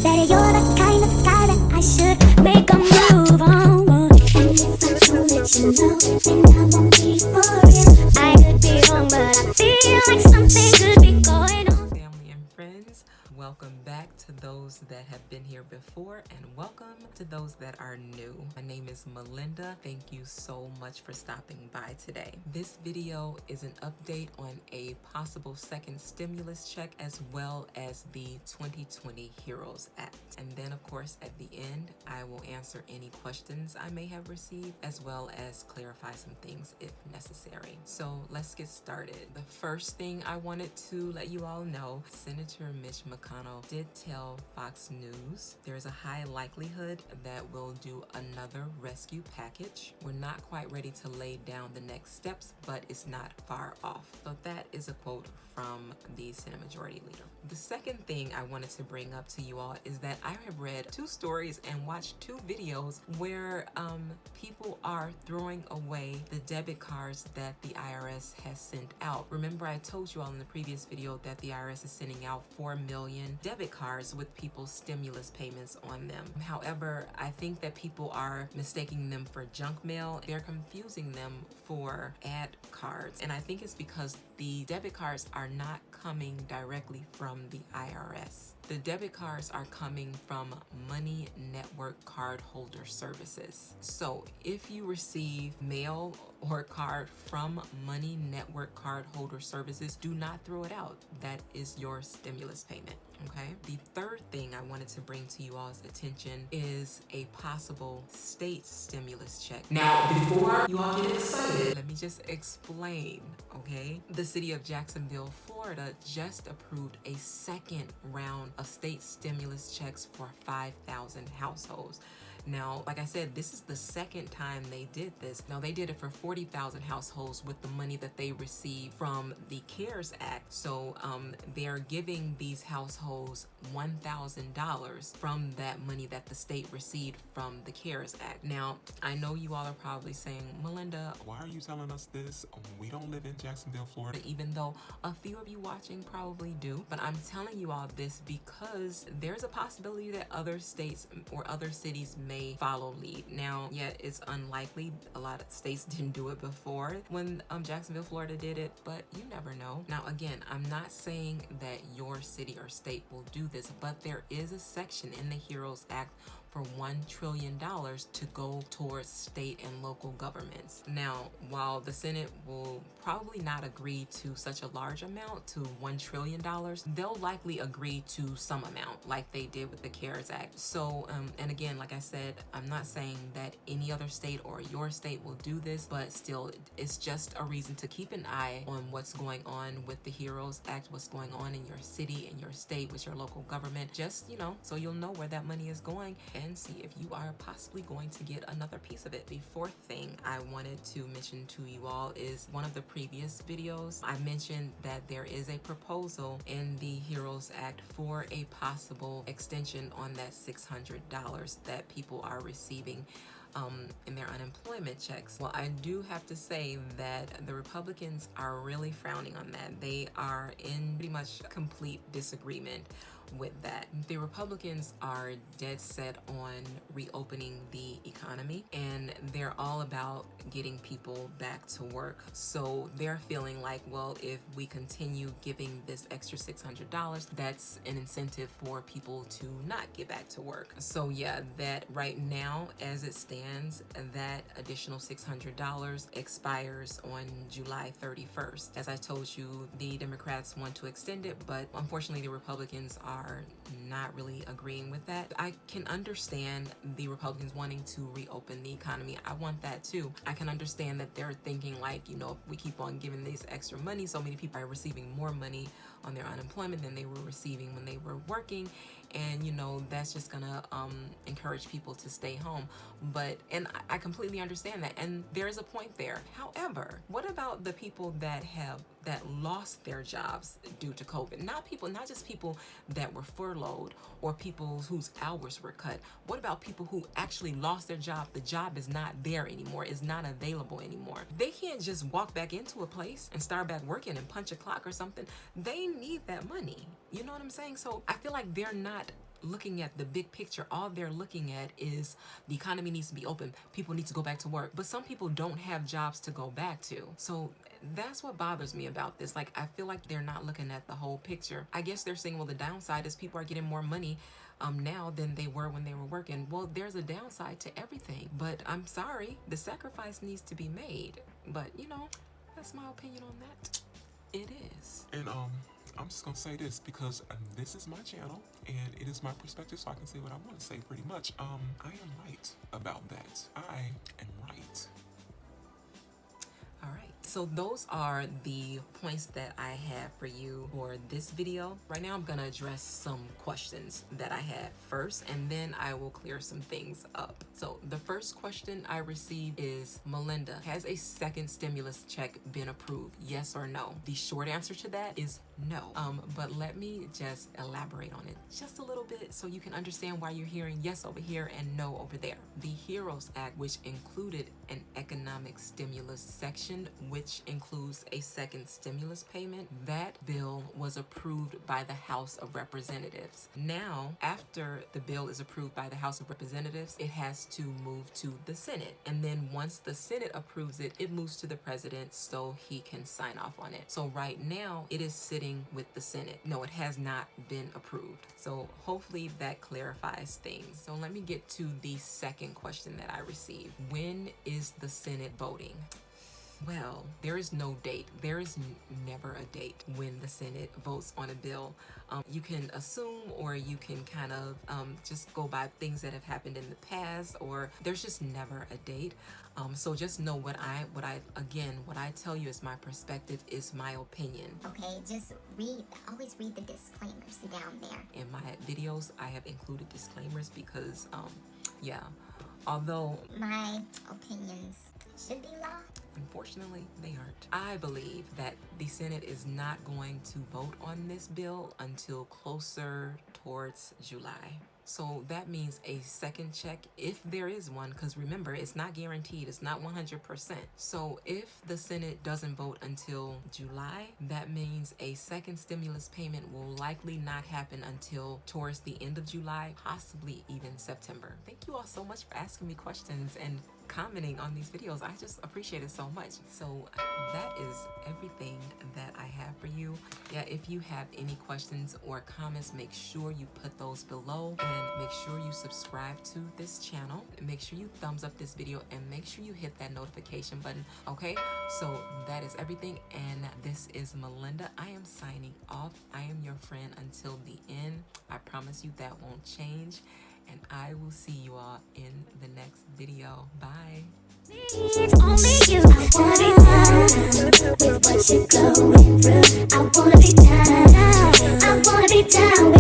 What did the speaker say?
That you're the kind of guy that I should make a move on. And if I don't let you know, then I won't be for real. I could be wrong, but I feel like something could be going on. Family and friends, welcome back to those that have been here before, and welcome to those that are new. My name is Melinda. Thank you so much for stopping by today. This video is an update on a possible second stimulus check as well as the 2020 HEROES Act. And then, of course, at the end, I will answer any questions I may have received as well as clarify some things if necessary. So let's get started. The first thing I wanted to let you all know, Senator Mitch McConnell did tell Fox News there's a high likelihood that we'll do another rescue package. We're not quite ready to lay down the next steps, but it's not far off. So that is a quote from the Senate Majority Leader. The second thing I wanted to bring up to you all is that I have read 2 stories and watched 2 videos where people are throwing away the debit cards that the IRS has sent out. Remember, I told you all in the previous video that the IRS is sending out 4 million debit cards with people's stimulus payments on them. However, I think that people are mistaking them for junk mail. They're confusing them for ad cards. And I think it's because the debit cards are not coming directly from the IRS. The debit cards are coming from Money Network card holder services. So if you receive mail or card from Money Network card holder services, do not throw it out. That is your stimulus payment. Okay. The third thing I wanted to bring to you all's attention is a possible state stimulus check. Now, before you all get excited, let me just explain, okay? The city of Jacksonville, Florida just approved a second round of state stimulus checks for 5,000 households. Now, like I said, this is the second time they did this. Now, they did it for 40,000 households with the money that they received from the CARES Act. So they're giving these households $1,000 from that money that the state received from the CARES Act. Now, I know you all are probably saying, Melinda, why are you telling us this? We don't live in Jacksonville, Florida. Even though a few of you watching probably do, but I'm telling you all this because there's a possibility that other states or other cities may follow lead. Now, yet it's unlikely. A lot of states didn't do it before when Jacksonville, Florida did it, but you never know. Now, again, I'm not saying that your city or state will do this, but there is a section in the HEROES Act for $1 trillion to go towards state and local governments. Now, while the Senate will probably not agree to such a large amount, to $1 trillion, they'll likely agree to some amount like they did with the CARES Act. So, and again, like I said, I'm not saying that any other state or your state will do this, but still, it's just a reason to keep an eye on what's going on with the HEROES Act, what's going on in your city, in your state, with your local government, just, so you'll know where that money is going and see if you are possibly going to get another piece of it. The fourth thing I wanted to mention to you all is one of the previous videos. I mentioned that there is a proposal in the HEROES Act for a possible extension on that $600 that people are receiving in their unemployment checks. Well, I do have to say that the Republicans are really frowning on that. They are in pretty much complete disagreement with that. The Republicans are dead set on reopening the economy, and they're all about getting people back to work. So they're feeling like, well, if we continue giving this extra $600, that's an incentive for people to not get back to work. So yeah, that right now, as it stands, that additional $600 expires on July 31st. As I told you, the Democrats want to extend it, but unfortunately the Republicans are not really agreeing with that. I can understand the Republicans wanting to reopen the economy. I want that too. I can understand that they're thinking like, if we keep on giving this extra money, so many people are receiving more money on their unemployment than they were receiving when they were working. And that's just gonna encourage people to stay home. And I completely understand that, and there's a point there. However, what about the people that lost their jobs due to COVID? Not just people that were furloughed or people whose hours were cut. What about people who actually lost their job? The job is not there anymore, is not available anymore. They can't just walk back into a place and start back working and punch a clock or something. They need that money. You know what I'm saying? So I feel like they're not looking at the big picture. All they're looking at is the economy needs to be open. People need to go back to work. But some people don't have jobs to go back to. So that's what bothers me about this. Like, I feel like they're not looking at the whole picture. I guess they're saying, well, the downside is people are getting more money now than they were when they were working. Well, there's a downside to everything. But I'm sorry, the sacrifice needs to be made. But, you know, that's my opinion on that. It is. And I'm just gonna say this because this is my channel and it is my perspective, so I can say what I want to say pretty much. I am right about that. I am right. All right, so those are the points that I have for you for this video. Right now I'm gonna address some questions that I had first, and then I will clear some things up. So the first question I received is, Melinda, has a second stimulus check been approved? Yes or no? The short answer to that is no. But let me just elaborate on it just a little bit so you can understand why you're hearing yes over here and no over there. The HEROES Act, which included an economic stimulus section, which includes a second stimulus payment, that bill was approved by the House of Representatives. Now, after the bill is approved by the House of Representatives, it has to move to the Senate. And then once the Senate approves it, it moves to the president so he can sign off on it. So right now, it is sitting with the Senate. No, it has not been approved. So hopefully that clarifies things. So let me get to the second question that I received. When is the Senate voting? Well, there is no date. There is never a date when the Senate votes on a bill. You can assume, or you can kind of just go by things that have happened in the past, or there's just never a date. So just know what I tell you is my perspective, is my opinion. Okay, just always read the disclaimers down there. In my videos, I have included disclaimers because, yeah, although my opinions should be law, unfortunately, they aren't. I believe that the Senate is not going to vote on this bill until closer towards July. So that means a second check, if there is one, because remember, it's not guaranteed, it's not 100%. So if the Senate doesn't vote until July, that means a second stimulus payment will likely not happen until towards the end of July, possibly even September. Thank you all so much for asking me questions and commenting on these videos. I just appreciate it so much. So that is everything that I have for you. Yeah, if you have any questions or comments, make sure you put those below, and make sure you subscribe to this channel. Make sure you thumbs up this video, and make sure you hit that notification button. Okay, so that is everything, and this is Melinda. I am signing off. I am your friend until the end. I promise you that won't change. And I will see you all in the next video. Bye. It's only you. I wanna be down with what you're going through. I wanna be down. I wanna be down.